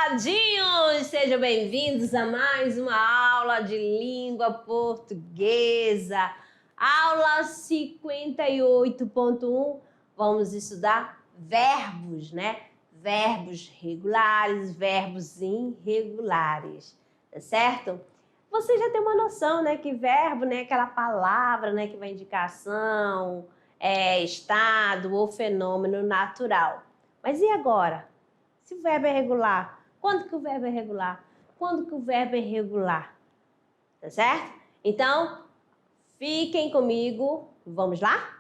amadinhos! Sejam bem-vindos a mais uma aula de língua portuguesa. Aula 58.1. Vamos estudar verbos, né? Verbos regulares, verbos irregulares, tá certo? Você já tem uma noção, né? Que verbo, né? Aquela palavra, né? Que vai indicação, estado ou fenômeno natural. Mas e agora? Se o verbo é regular, quando que o verbo é regular? Quando que o verbo é irregular? Tá certo? Então, fiquem comigo. Vamos lá?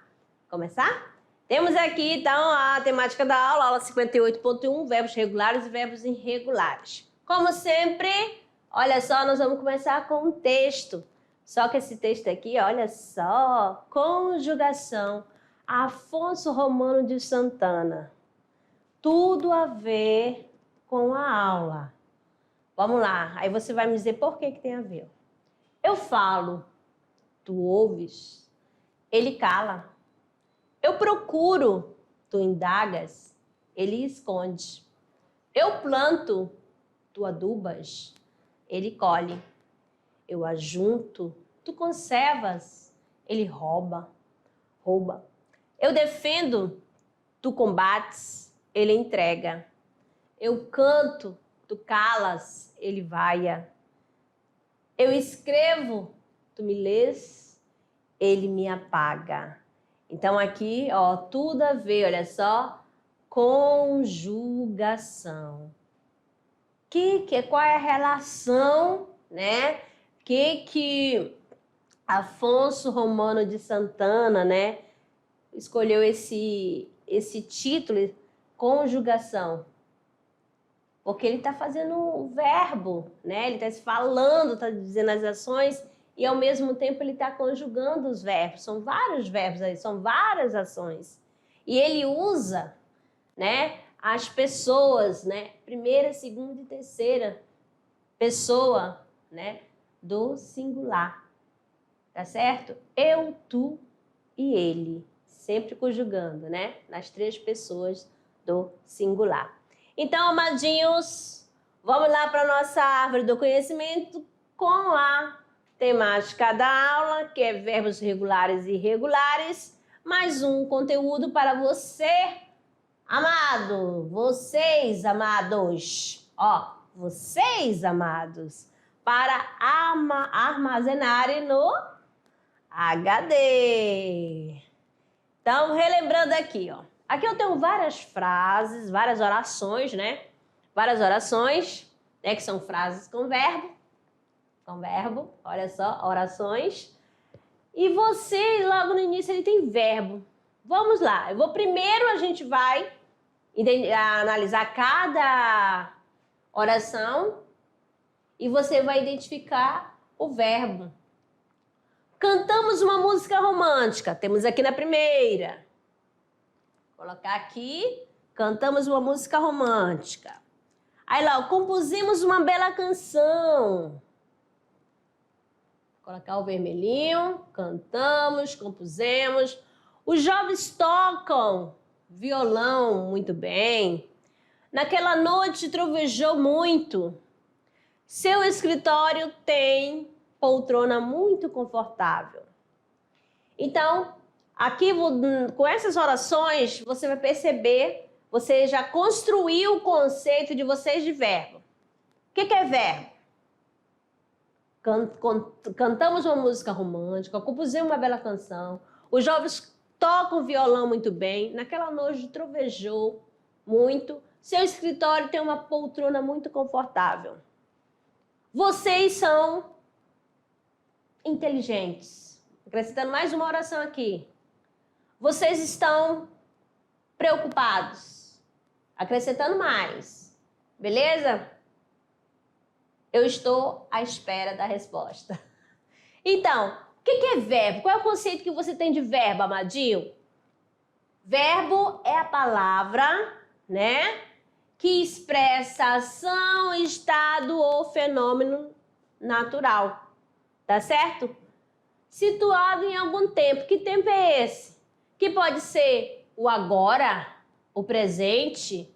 Começar? Temos aqui, então, a temática da aula, aula 58.1, verbos regulares e verbos irregulares. Como sempre, olha só, nós vamos começar com um texto. Só que esse texto aqui, olha só, conjugação. Afonso Romano de Santana. Tudo a ver com a aula. Vamos lá, aí você vai me dizer por que tem a ver. Eu falo, tu ouves, ele cala. Eu procuro, tu indagas, ele esconde. Eu planto, tu adubas, ele colhe. Eu ajunto, tu conservas, ele rouba. Eu defendo, tu combates, ele entrega. Eu canto, tu calas, ele vaia. Eu escrevo, tu me lês, ele me apaga. Então aqui, ó, tudo a ver, olha só, conjugação. Qual é a relação, né? Que Afonso Romano de Santana, né, escolheu esse título, conjugação? Porque ele está fazendo o verbo, né? Ele está falando, está dizendo as ações e ao mesmo tempo ele está conjugando os verbos. São vários verbos aí, são várias ações. E ele usa, né, as pessoas, né? Primeira, segunda e terceira pessoa, né, do singular. Tá certo? Eu, tu e ele. Sempre conjugando, né? Nas três pessoas do singular. Então, amadinhos, vamos lá para a nossa árvore do conhecimento com a temática da aula, que é verbos regulares e irregulares. Mais um conteúdo para você, amado, vocês, amados. Ó, vocês, amados, para armazenarem no HD. Então, relembrando aqui, ó. Aqui eu tenho várias frases, várias orações, né? Várias orações, né? Que são frases com verbo. Com verbo, olha só, orações. E você, logo no início, ele tem verbo. Vamos lá. Primeiro a gente vai analisar cada oração e você vai identificar o verbo. Cantamos uma música romântica. Temos aqui na primeira. Vou colocar aqui. Cantamos uma música romântica. Aí lá, compusemos uma bela canção. Vou colocar o vermelhinho. Cantamos, compusemos. Os jovens tocam violão muito bem. Naquela noite trovejou muito. Seu escritório tem poltrona muito confortável. Então, aqui com essas orações, você vai perceber, você já construiu o conceito de vocês de verbo. O que é verbo? Cantamos uma música romântica, compusemos uma bela canção, os jovens tocam violão muito bem, naquela noite trovejou muito, seu escritório tem uma poltrona muito confortável. Vocês são inteligentes. Acrescentando mais uma oração aqui. Vocês estão preocupados. Acrescentando mais. Beleza? Eu estou à espera da resposta. Então, o que é verbo? Qual é o conceito que você tem de verbo, amadinho? Verbo é a palavra, né, que expressa ação, estado ou fenômeno natural. Tá certo? Situado em algum tempo. Que tempo é esse? Que pode ser o agora, o presente.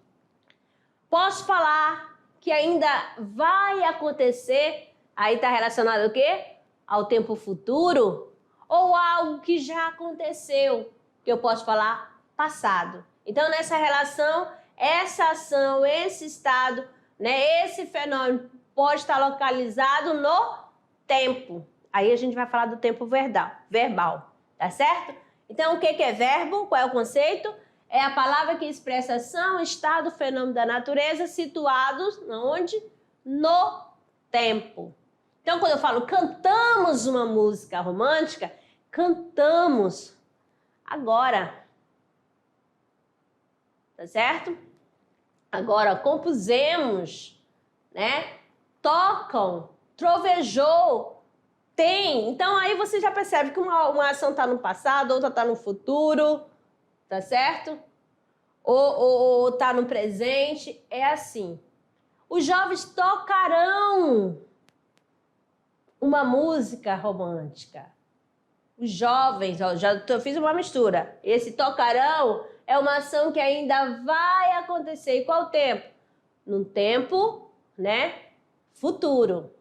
Posso falar que ainda vai acontecer, aí está relacionado ao quê? Ao tempo futuro, ou algo que já aconteceu, que eu posso falar passado. Então, nessa relação, essa ação, esse estado, né, esse fenômeno pode estar localizado no tempo. Aí a gente vai falar do tempo verbal, tá certo? Então, o que é verbo? Qual é o conceito? É a palavra que expressa ação, estado, fenômeno da natureza, situados onde? No tempo. Então, quando eu falo cantamos uma música romântica, cantamos agora. Tá certo? Agora, compusemos, né? Tocam, trovejou, tem. Então, aí você já percebe que uma ação está no passado, outra está no futuro, tá certo? Ou está no presente, é assim. Os jovens tocarão uma música romântica. Os jovens, ó, fiz uma mistura. Esse tocarão é uma ação que ainda vai acontecer. E qual tempo? No tempo, né, futuro.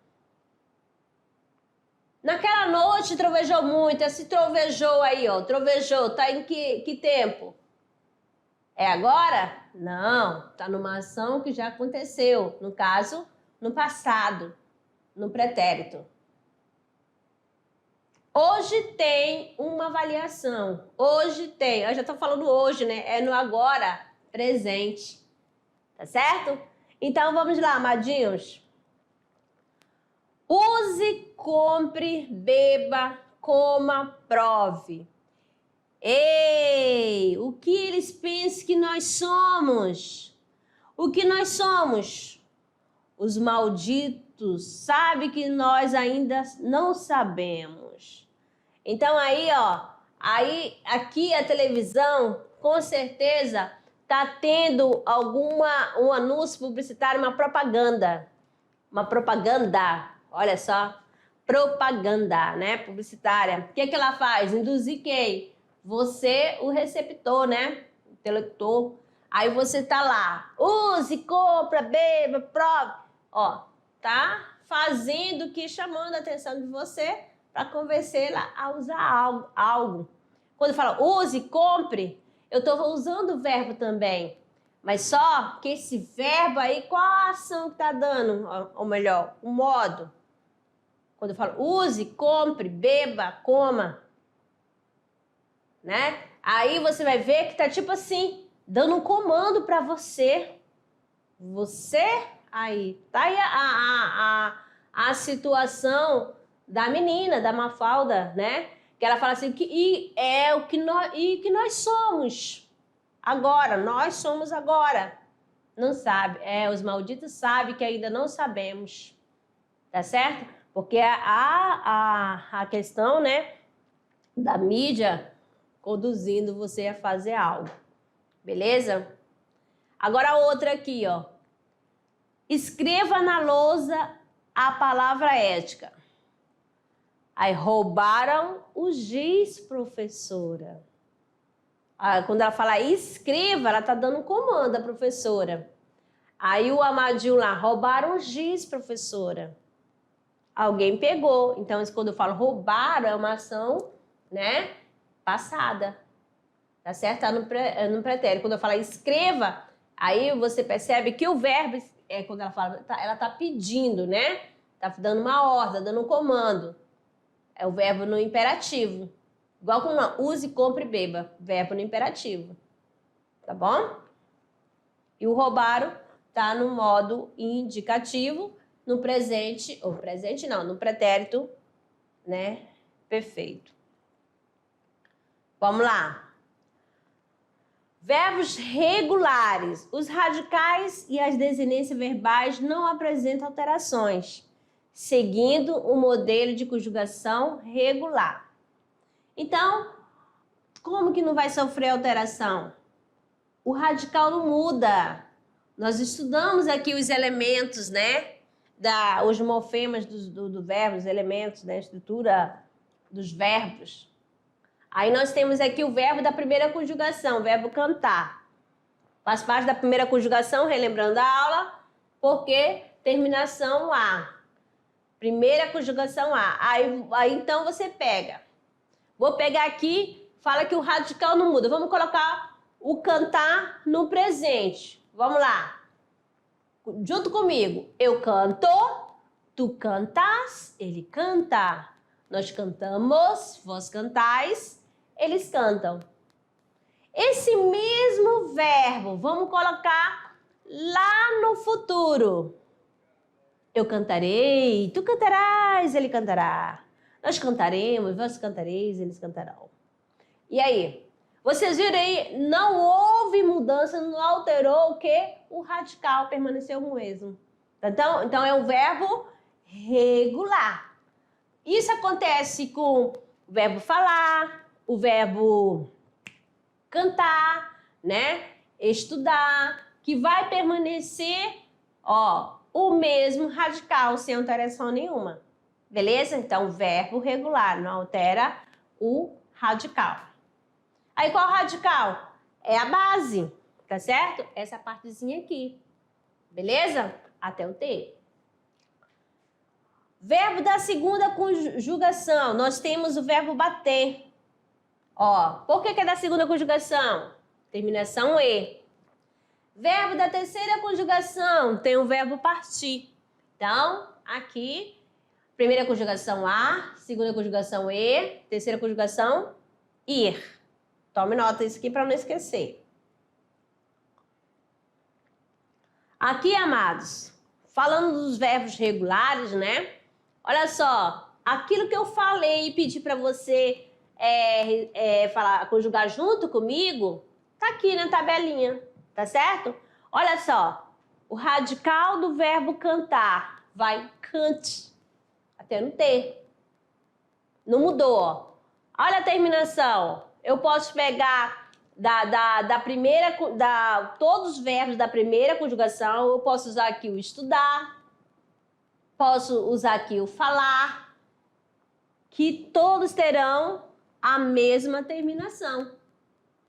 Naquela noite trovejou muito. Esse trovejou aí, ó, trovejou, tá em que tempo? É agora? Não, tá numa ação que já aconteceu. No caso, no passado, no pretérito. Hoje tem uma avaliação. Hoje tem. Eu já estou falando hoje, né? É no agora, presente. Tá certo? Então, vamos lá, amadinhos. Use, compre, beba, coma, prove. Ei, o que eles pensam que nós somos? O que nós somos? Os malditos sabem que nós ainda não sabemos. Então aí, ó, aqui a televisão, com certeza, tá tendo um anúncio publicitário, uma propaganda, olha só, propaganda, né, publicitária. O que que ela faz? Induzir quem? Você, o receptor, né, o intelector. Aí você tá lá, use, compra, beba, prove. Ó, tá fazendo que chamando a atenção de você para convencê-la a usar algo. Quando eu falo use, compre, eu estou usando o verbo também. Mas só que esse verbo aí, qual a ação que está dando? Ou melhor, o modo. Quando eu falo use, compre, beba, coma. Né? Aí você vai ver que tá tipo assim, dando um comando para você. Você aí. Tá aí a situação da menina, da Mafalda, né? Que ela fala assim, que nós somos agora, nós somos agora. Não sabe, os malditos sabem que ainda não sabemos, tá certo? Porque a questão, né, da mídia conduzindo você a fazer algo, beleza? Agora outra aqui, ó. Escreva na lousa a palavra ética. Aí roubaram o giz, professora. Quando ela fala escreva, ela tá dando um comando à professora. Aí o Amadinho lá, roubaram o giz, professora. Alguém pegou. Então, quando eu falo roubaram, é uma ação, né, passada. Tá certo? Tá no pretérito. Quando eu falo escreva, aí você percebe que o verbo, quando ela fala, ela tá pedindo, né? Tá dando uma ordem, dando um comando. É o verbo no imperativo. Igual com use, compre e beba. Verbo no imperativo. Tá bom? E o roubaram tá no modo indicativo, no presente, ou presente não, no pretérito, né? Perfeito. Vamos lá. Verbos regulares. Os radicais e as desinências verbais não apresentam alterações, seguindo o modelo de conjugação regular. Então, como que não vai sofrer alteração? O radical não muda. Nós estudamos aqui os elementos, né? Os morfemas do verbo, os elementos, né? A estrutura dos verbos. Aí nós temos aqui o verbo da primeira conjugação, o verbo cantar. Faz parte da primeira conjugação, relembrando a aula, porque terminação A. Primeira conjugação A. Aí então você pega. Vou pegar aqui, fala que o radical não muda. Vamos colocar o cantar no presente. Vamos lá. Junto comigo. Eu canto, tu cantas, ele canta. Nós cantamos, vós cantais, eles cantam. Esse mesmo verbo, vamos colocar lá no futuro. Eu cantarei, tu cantarás, ele cantará. Nós cantaremos, vós cantareis, eles cantarão. E aí? Vocês viram aí? Não houve mudança, não alterou o quê? O radical permaneceu o mesmo. Então é um verbo regular. Isso acontece com o verbo falar, o verbo cantar, né? Estudar, que vai permanecer, o mesmo radical, sem alteração nenhuma. Beleza? Então, verbo regular, não altera o radical. Aí, qual radical? É a base, tá certo? Essa partezinha aqui. Beleza? Até o T. Verbo da segunda conjugação. Nós temos o verbo bater. Por que é da segunda conjugação? Terminação E. Verbo da terceira conjugação, tem o verbo partir. Então, aqui, primeira conjugação A, segunda conjugação E, terceira conjugação ir. Tome nota disso aqui para não esquecer. Aqui, amados, falando dos verbos regulares, né? Olha só, aquilo que eu falei e pedi para você conjugar junto comigo, tá aqui na tabelinha. Tá certo? Olha só, o radical do verbo cantar vai cante, até no T. Não mudou, ó. Olha a terminação. Eu posso pegar todos os verbos da primeira conjugação, eu posso usar aqui o estudar, posso usar aqui o falar, que todos terão a mesma terminação.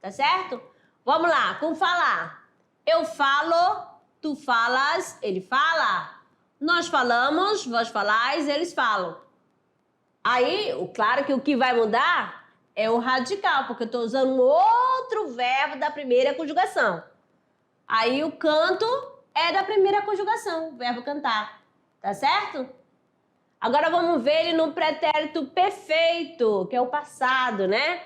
Tá certo? Vamos lá, com falar. Eu falo, tu falas, ele fala. Nós falamos, vós falais, eles falam. Aí, claro que o que vai mudar é o radical, porque eu estou usando um outro verbo da primeira conjugação. Aí o canto é da primeira conjugação, o verbo cantar. Tá certo? Agora vamos ver ele no pretérito perfeito, que é o passado, né?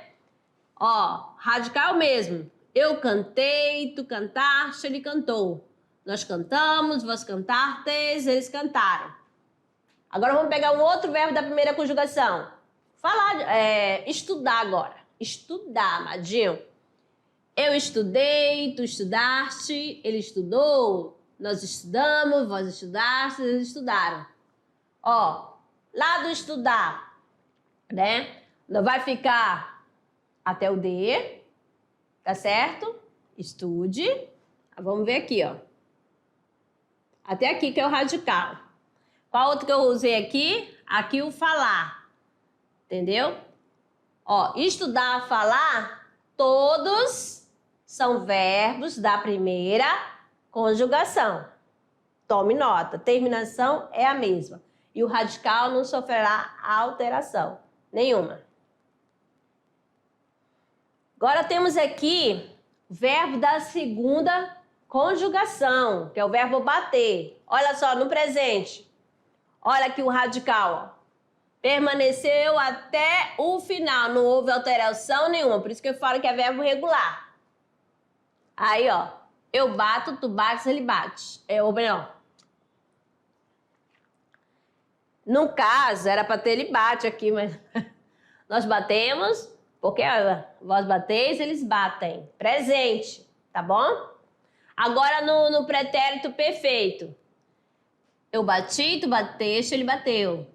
Radical mesmo. Eu cantei, tu cantaste, ele cantou. Nós cantamos, vós cantastes, eles cantaram. Agora vamos pegar um outro verbo da primeira conjugação. Estudar agora. Estudar, amadinho. Eu estudei, tu estudaste, ele estudou, nós estudamos, vós estudastes, eles estudaram. Lá do estudar, né? Vai ficar até o D. Tá certo? Estude. Vamos ver aqui, ó. Até aqui que é o radical. Qual outro que eu usei aqui? Aqui o falar. Entendeu? Estudar, falar, todos são verbos da primeira conjugação. Tome nota. Terminação é a mesma. E o radical não sofrerá alteração nenhuma. Agora temos aqui o verbo da segunda conjugação, que é o verbo bater. Olha só, no presente. Olha aqui o radical. Permaneceu até o final, não houve alteração nenhuma. Por isso que eu falo que é verbo regular. Aí, eu bato, tu bates, ele bate. Ou melhor. No caso, era para ter ele bate aqui, mas nós batemos... Porque vós bateis, eles batem. Presente, tá bom? Agora no pretérito perfeito. Eu bati, tu bateste, ele bateu.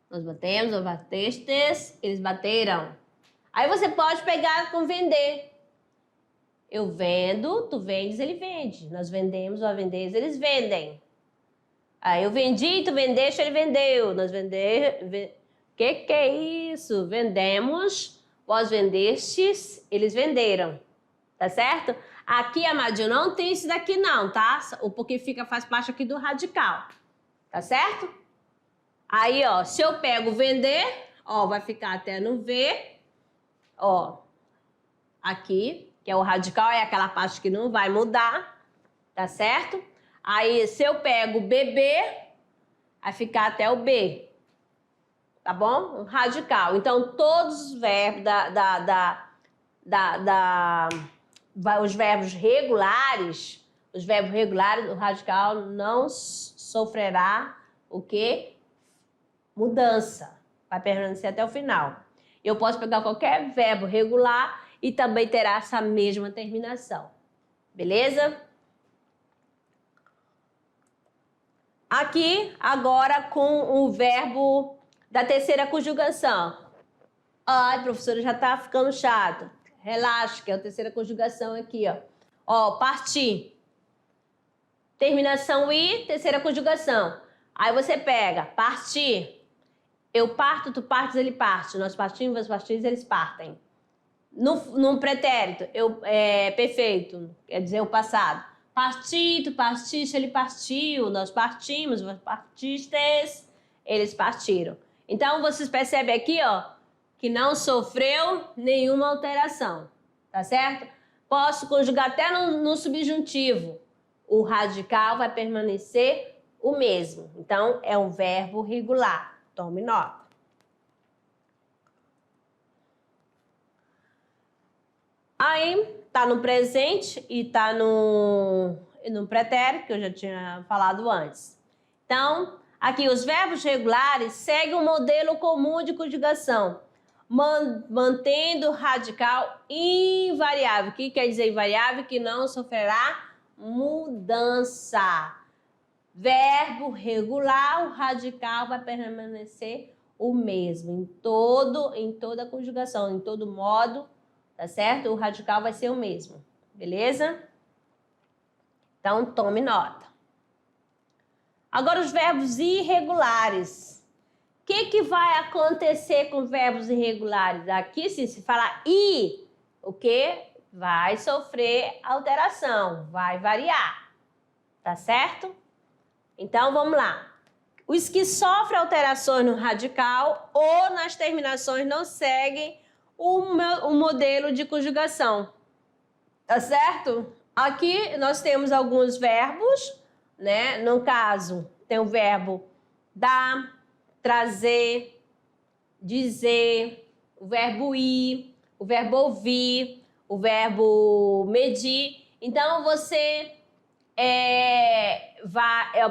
Nós batemos, vós batestes, eles bateram. Aí você pode pegar com vender. Eu vendo, tu vendes, ele vende. Nós vendemos, vós vendeis, eles vendem. Aí eu vendi, tu vendeste, ele vendeu. Nós vendemos... Que é isso? Vendemos... Vós vendestes, eles venderam, tá certo? Aqui, amadinho, não tem esse daqui não, tá? O porque faz parte aqui do radical. Tá certo? Aí, ó, se eu pego vender, ó, vai ficar até no V, ó, aqui, que é o radical, é aquela parte que não vai mudar, tá certo? Aí, se eu pego BB, vai ficar até o B, tá bom? Um radical. Então, todos os verbos os verbos regulares, o radical não sofrerá o quê? Mudança. Vai permanecer até o final. Eu posso pegar qualquer verbo regular e também terá essa mesma terminação. Beleza? Aqui, agora com o verbo da terceira conjugação. Ai, professora, já tá ficando chato. Relaxa, que é a terceira conjugação aqui, ó. Ó, partir. Terminação I, terceira conjugação. Aí você pega, partir. Eu parto, tu partes, ele parte. Nós partimos, vós partires, eles partem. No pretérito, perfeito, quer dizer o passado. Parti, tu partiste, ele partiu. Nós partimos, vós partistes, eles partiram. Então, vocês percebem aqui, ó, que não sofreu nenhuma alteração, tá certo? Posso conjugar até no subjuntivo. O radical vai permanecer o mesmo. Então, é um verbo regular. Tome nota. Aí, tá no presente e tá no pretérito, que eu já tinha falado antes. Então, aqui, os verbos regulares seguem um modelo comum de conjugação, mantendo o radical invariável. O que quer dizer invariável? Que não sofrerá mudança. Verbo regular, o radical vai permanecer o mesmo em toda a conjugação, em todo modo, tá certo? O radical vai ser o mesmo, beleza? Então, tome nota. Agora, os verbos irregulares. O que vai acontecer com verbos irregulares? Aqui, se falar i, o que? Vai sofrer alteração, vai variar, tá certo? Então, vamos lá. Os que sofrem alterações no radical ou nas terminações não seguem o modelo de conjugação. Tá certo? Aqui nós temos alguns verbos, né? No caso, tem o verbo dar, trazer, dizer, o verbo ir, o verbo ouvir, o verbo medir. Então, você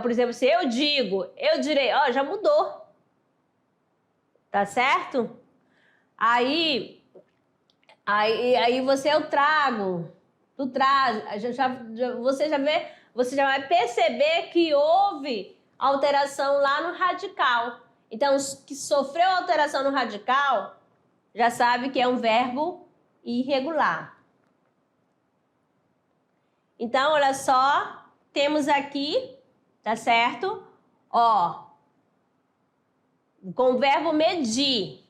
por exemplo, se eu digo, eu direi, ó, já mudou. Tá certo? Aí você eu trago, tu traz, você já vai perceber que houve alteração lá no radical. Então, os que sofreu alteração no radical, já sabe que é um verbo irregular. Então, olha só, temos aqui, tá certo? Ó, com o verbo medir,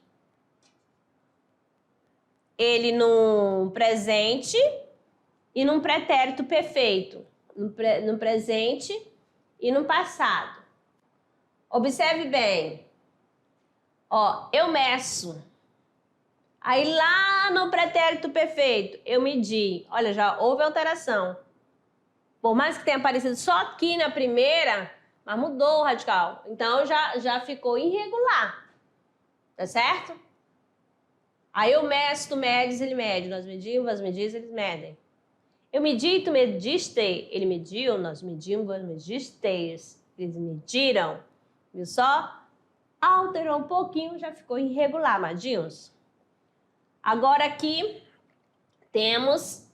ele num presente e num pretérito perfeito, no presente e no passado. Observe bem. Ó, eu meço. Aí lá no pretérito perfeito, eu medi. Olha, já houve alteração. Por mais que tenha aparecido só aqui na primeira, mas mudou o radical. Então, já ficou irregular. Tá certo? Aí eu meço, tu medes, ele mede. Nós medimos, vós medis, eles medem. Eu medi, tu mediste, ele mediu, nós medimos, vós medisteis, eles mediram. Viu só? Alterou um pouquinho, já ficou irregular, amadinhos. Agora aqui temos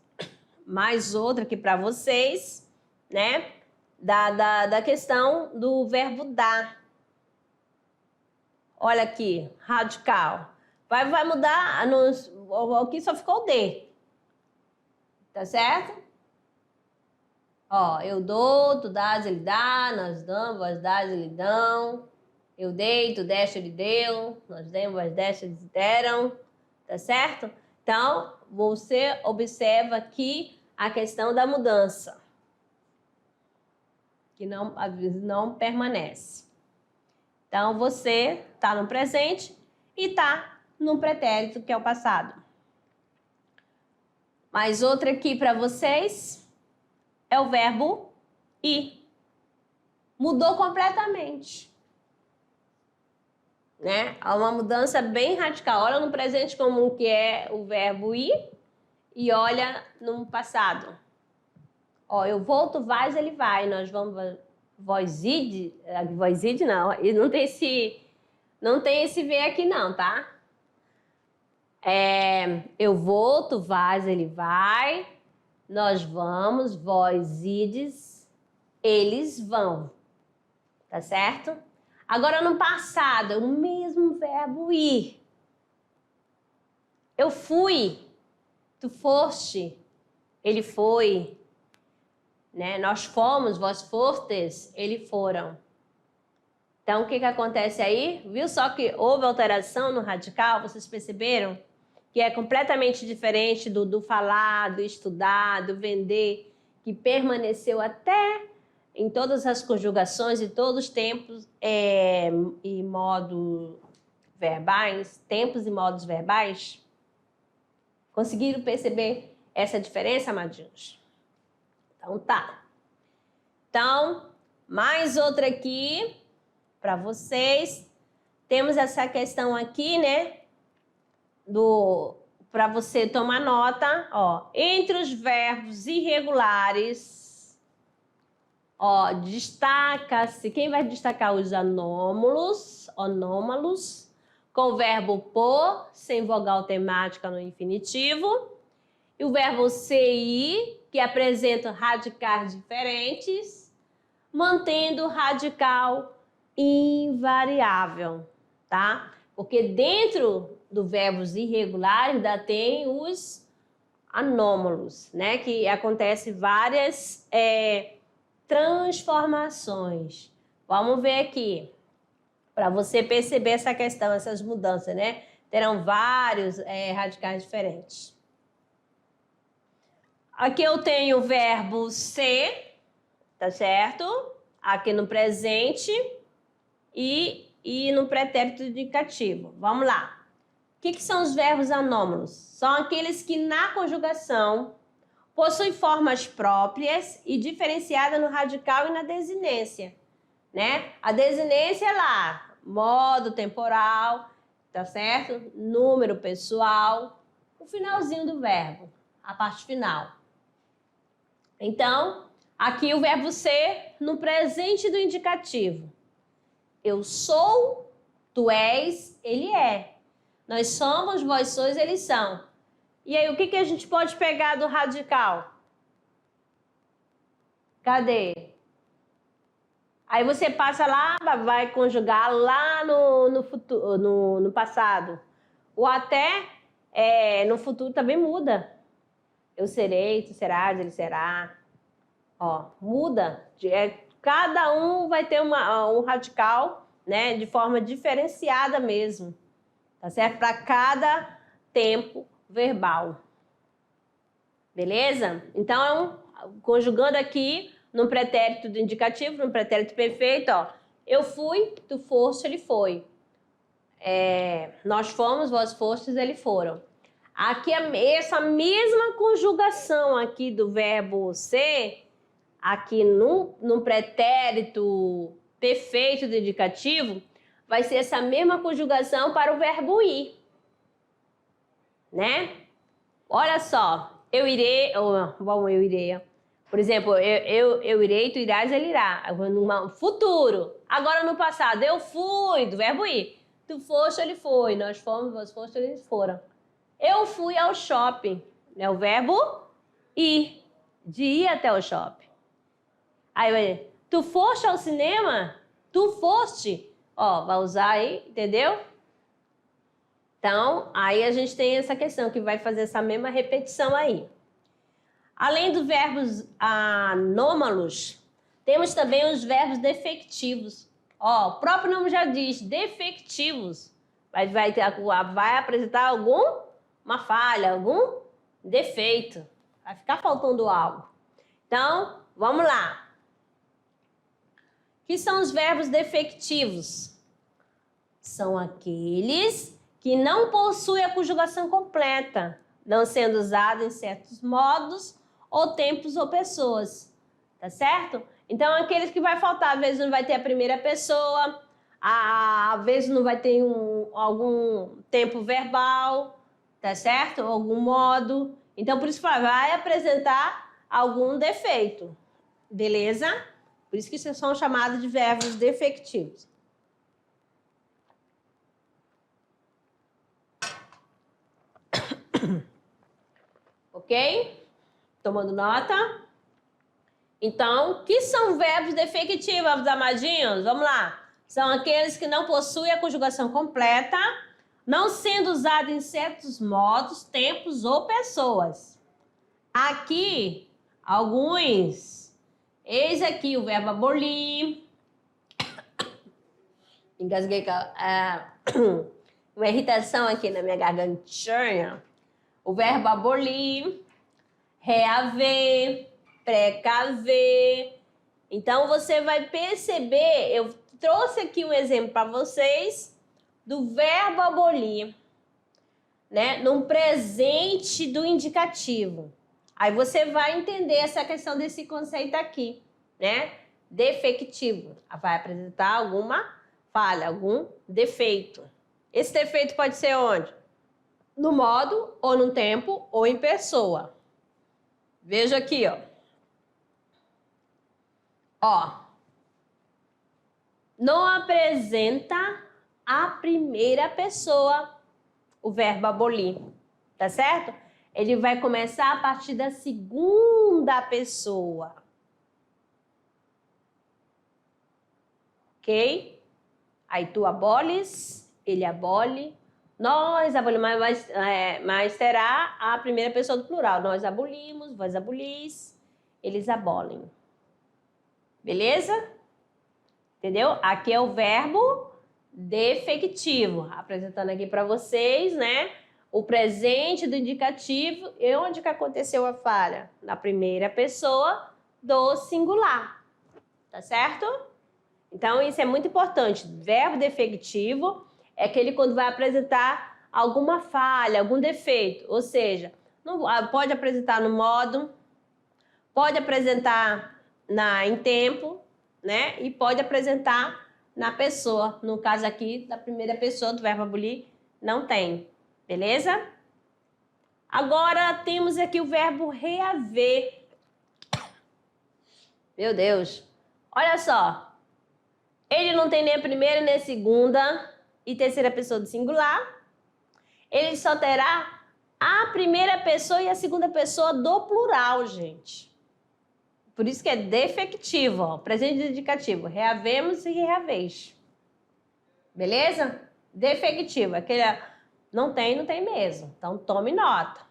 mais outra aqui para vocês, né? Da questão do verbo dar. Olha aqui, radical. Vai mudar, aqui só ficou o D. Tá certo? Ó, eu dou, tu dás, ele dá, nós damos, vós dás, ele dão. Eu dei, tu deste, ele deu, nós demos, vós deste, eles deram. Tá certo? Então, você observa que a questão da mudança, que não, às vezes não permanece. Então, você está no presente e está no pretérito, que é o passado. Mais outra aqui para vocês é o verbo ir. Mudou completamente, né? Há uma mudança bem radical. Olha no presente comum, que é o verbo ir, e olha no passado. Ó, eu vou, tu vais, ele vai. Nós vamos... Vós ide não. E não tem esse ver aqui não, tá? Eu vou, tu vais, ele vai. Nós vamos, vós ides, eles vão. Tá certo? Agora no passado, o mesmo verbo ir. Eu fui, tu foste, ele foi. Né? Nós fomos, vós fostes, eles foram. Então, o que acontece aí? Viu só que houve alteração no radical? Vocês perceberam? Que é completamente diferente do falar, do estudar, do vender, que permaneceu até em todas as conjugações e todos os tempos e modos verbais, tempos e modos verbais. Conseguiram perceber essa diferença, amadinhos? Então tá. Então, mais outra aqui para vocês. Temos essa questão aqui, né? Para você tomar nota, ó. Entre os verbos irregulares, ó, destaca-se. Quem vai destacar os anômalos, com o verbo por, sem vogal temática no infinitivo. E o verbo ser, que apresenta radicais diferentes, mantendo o radical invariável, tá? Porque dentro do verbos irregulares ainda tem os anômalos, né? Que acontece várias transformações. Vamos ver aqui, para você perceber essa questão, essas mudanças, né? Terão vários radicais diferentes. Aqui eu tenho o verbo ser, tá certo? Aqui no presente e no pretérito indicativo. Vamos lá. O que são os verbos anômalos? São aqueles que na conjugação possuem formas próprias e diferenciadas no radical e na desinência, né? A desinência é lá, modo temporal, tá certo? Número pessoal, o finalzinho do verbo, a parte final. Então, aqui o verbo ser no presente do indicativo. Eu sou, tu és, ele é. Nós somos, vós sois, eles são. E aí, o que a gente pode pegar do radical? Cadê? Aí você passa lá, vai conjugar lá no futuro, no passado. Ou até no futuro também muda. Eu serei, tu serás, ele será. Ó, muda. Cada um vai ter um radical, né, de forma diferenciada mesmo. Tá certo? Para cada tempo verbal. Beleza? Então, conjugando aqui no pretérito do indicativo, no pretérito perfeito, ó. Eu fui, tu foste, ele foi. Nós fomos, vós fostes, eles foram. Aqui, essa mesma conjugação aqui do verbo ser, aqui no pretérito perfeito do indicativo, vai ser essa mesma conjugação para o verbo ir. Né? Olha só, eu irei, eu irei. Por exemplo, eu irei, tu irás, ele irá. No futuro. Agora no passado, eu fui, do verbo ir. Tu foste, ele foi. Nós fomos, vós foste, eles foram. Eu fui ao shopping, né? O verbo ir, de ir até o shopping. Aí, tu foste ao cinema? Tu foste. Ó, vai usar aí, entendeu? Então, aí a gente tem essa questão que vai fazer essa mesma repetição aí. Além dos verbos anômalos, temos também os verbos defectivos. Ó, o próprio nome já diz, defectivos. Vai apresentar alguma falha, algum defeito, Vai ficar faltando algo. Então, vamos lá. O que são os verbos defectivos? São aqueles que não possuem a conjugação completa, não sendo usados em certos modos, ou tempos ou pessoas. Tá certo? Então, aqueles que vai faltar, às vezes não vai ter a primeira pessoa, às vezes não vai ter algum tempo verbal, tá certo? Algum modo. Então, por isso que vai apresentar algum defeito. Beleza? Por isso que isso são chamados de verbos defectivos. Ok? Tomando nota? Então, o que são verbos defectivos, amadinhos? Vamos lá. São aqueles que não possuem a conjugação completa, não sendo usados em certos modos, tempos ou pessoas. Aqui, alguns. Eis aqui o verbo abolir. Engasguei com uma irritação aqui na minha gargantinha. O verbo abolir, reaver, precaver. Então, você vai perceber, eu trouxe aqui um exemplo para vocês do verbo abolir, né? Num presente do indicativo. Aí você vai entender essa questão desse conceito aqui, né? Defectivo. Vai apresentar alguma falha, algum defeito. Esse defeito pode ser onde? No modo, ou no tempo, ou em pessoa. Veja aqui, ó. Ó. Não apresenta a primeira pessoa o verbo abolir, tá certo? Ele vai começar a partir da segunda pessoa. Ok? Aí tu aboles, ele abole, nós abolimos, mas terá a primeira pessoa do plural. Nós abolimos, vós abolis, eles abolem. Beleza? Entendeu? Aqui é o verbo defectivo, apresentando aqui para vocês, né? O presente do indicativo e onde que aconteceu a falha? Na primeira pessoa do singular, tá certo? Então, isso é muito importante. Verbo defectivo é aquele quando vai apresentar alguma falha, algum defeito, ou seja, não, pode apresentar no modo, pode apresentar em tempo, né? E pode apresentar na pessoa. No caso aqui, da primeira pessoa do verbo abolir, não tem. Beleza? Agora temos aqui o verbo reaver. Meu Deus. Olha só. Ele não tem nem a primeira, nem a segunda e terceira pessoa do singular. Ele só terá a primeira pessoa e a segunda pessoa do plural, gente. Por isso que é defectivo, ó. Presente indicativo. Reavemos e reaveis. Beleza? Defectivo. Aquele não tem mesmo. Então, tome nota.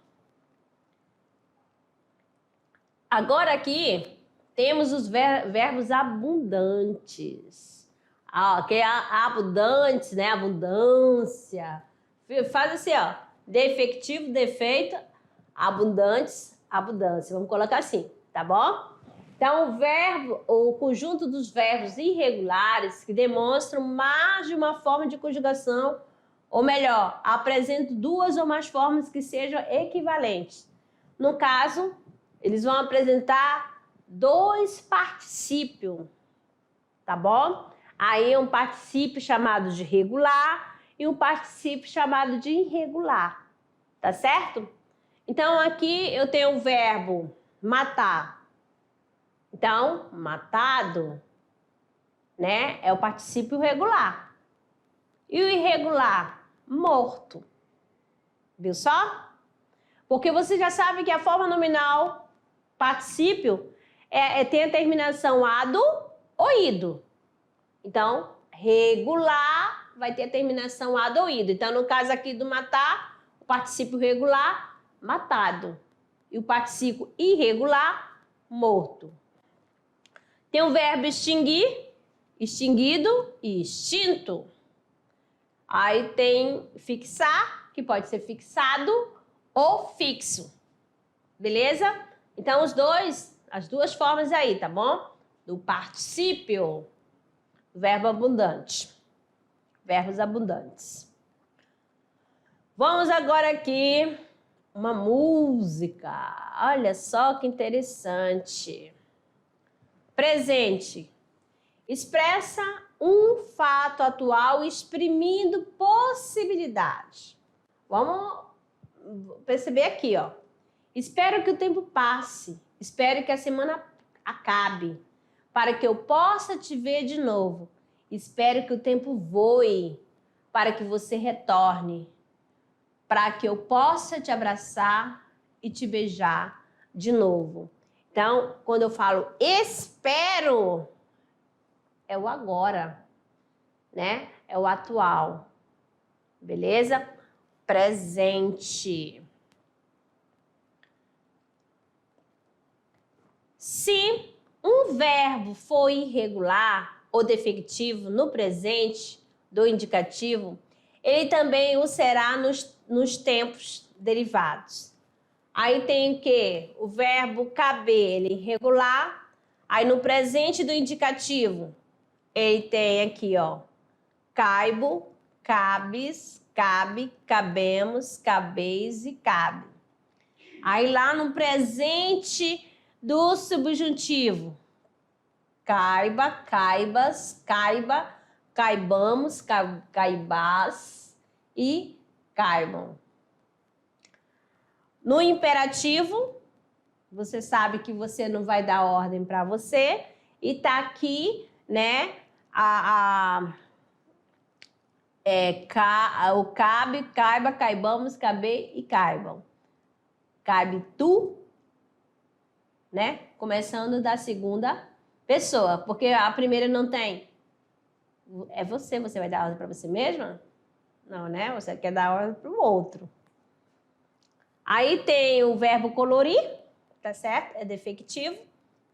Agora aqui, temos os verbos abundantes. Que é abundantes, né? Abundância. Faz assim, ó. Defectivo, defeito, abundantes, abundância. Vamos colocar assim, tá bom? Então, o conjunto dos verbos irregulares que demonstram mais de uma forma de conjugação, ou melhor, apresentam duas ou mais formas que sejam equivalentes. No caso, eles vão apresentar dois particípios, tá bom? Aí um particípio chamado de regular e um particípio chamado de irregular, tá certo? Então, aqui eu tenho o verbo matar. Então, matado, né, é o particípio regular. E o irregular, morto. Viu só? Porque você já sabe que a forma nominal, particípio, tem a terminação ado ou ido. Então, regular vai ter a terminação ado ou ido. Então, no caso aqui do matar, o particípio regular, matado. E o particípio irregular, morto. Tem o verbo extinguir, extinguido e extinto. Aí tem fixar, que pode ser fixado ou fixo. Beleza? Então, as duas formas aí, tá bom? Do particípio, verbo abundante. Verbos abundantes. Vamos agora aqui, uma música. Olha só que interessante. Presente. Expressa um fato atual exprimindo possibilidades. Vamos perceber aqui, ó. Espero que o tempo passe. Espero que a semana acabe. Para que eu possa te ver de novo. Espero que o tempo voe. Para que você retorne. Para que eu possa te abraçar e te beijar de novo. Então, quando eu falo espero, é o agora, né? É o atual. Beleza? Presente. Se um verbo for irregular ou defectivo no presente do indicativo, ele também o será nos tempos derivados. Aí tem o quê? O verbo caber, ele irregular. Aí no presente do indicativo, ele tem aqui, ó, caibo, cabes, cabe, cabemos, cabeis e cabe. Aí lá no presente do subjuntivo, caiba, caibas, caiba, caibamos, caibás e caibam. No imperativo, você sabe que você não vai dar ordem para você e tá aqui, né, o cabe, caiba, caibamos, caber e caibam. Cabe tu, né, começando da segunda pessoa, porque a primeira não tem. É você vai dar ordem para você mesma? Não, né? Você quer dar ordem para o outro. Aí tem o verbo colorir, tá certo? É defectivo,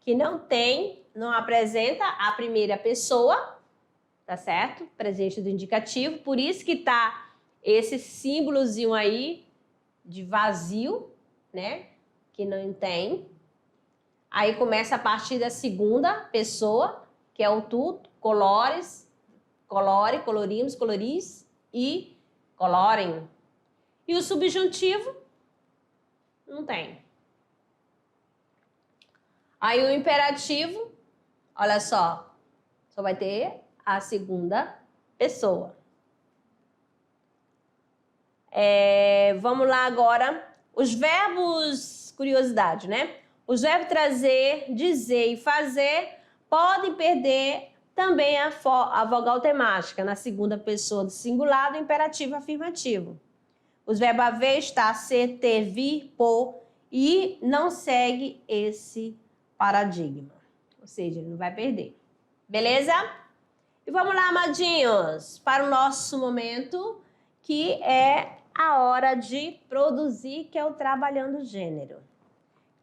que não apresenta a primeira pessoa, tá certo? Presente do indicativo, por isso que tá esse símbolozinho aí de vazio, né? Que não tem. Aí começa a partir da segunda pessoa, que é o tu, colores, colore, colorimos, coloris e colorem. E o subjuntivo não tem. Aí o imperativo, olha só vai ter a segunda pessoa. Vamos lá agora. Os verbos, curiosidade, né? Os verbos trazer, dizer e fazer podem perder também a vogal temática na segunda pessoa do singular do imperativo afirmativo. Os verbos haver, estar, ser, ter, vir, pôr e não segue esse paradigma. Ou seja, ele não vai perder. Beleza? E vamos lá, amadinhos, para o nosso momento, que é a hora de produzir, que é o trabalhando gênero.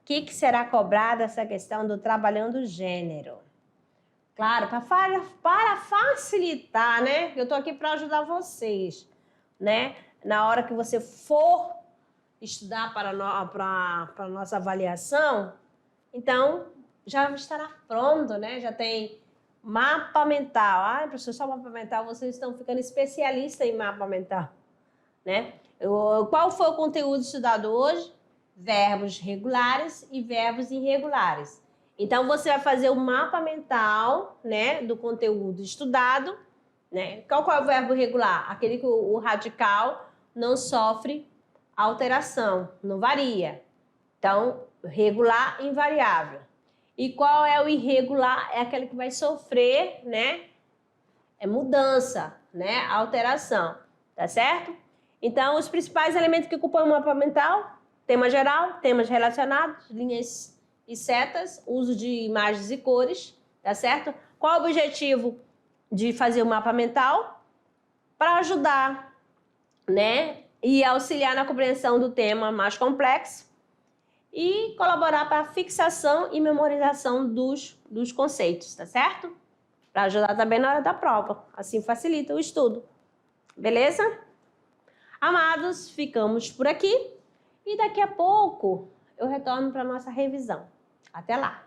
O que será cobrado essa questão do trabalhando gênero? Claro, para facilitar, né? Eu estou aqui para ajudar vocês, né? Na hora que você for estudar para a nossa avaliação, então já estará pronto, né? Já tem mapa mental. Ah, professor, só mapa mental, vocês estão ficando especialistas em mapa mental, né? Qual foi o conteúdo estudado hoje? Verbos regulares e verbos irregulares. Então, você vai fazer o mapa mental, né, do conteúdo estudado, né? Qual é o verbo regular? Aquele que o radical não sofre alteração, não varia. Então, regular, invariável. E qual é o irregular? É aquele que vai sofrer, né? É mudança, né? Alteração, tá certo? Então, os principais elementos que ocupam o mapa mental: tema geral, temas relacionados, linhas e setas, uso de imagens e cores, tá certo? Qual o objetivo de fazer o mapa mental? Para ajudar, né? E auxiliar na compreensão do tema mais complexo e colaborar para a fixação e memorização dos conceitos, tá certo? Para ajudar também na hora da prova. Assim facilita o estudo. Beleza? Amados, ficamos por aqui. E daqui a pouco eu retorno para a nossa revisão. Até lá!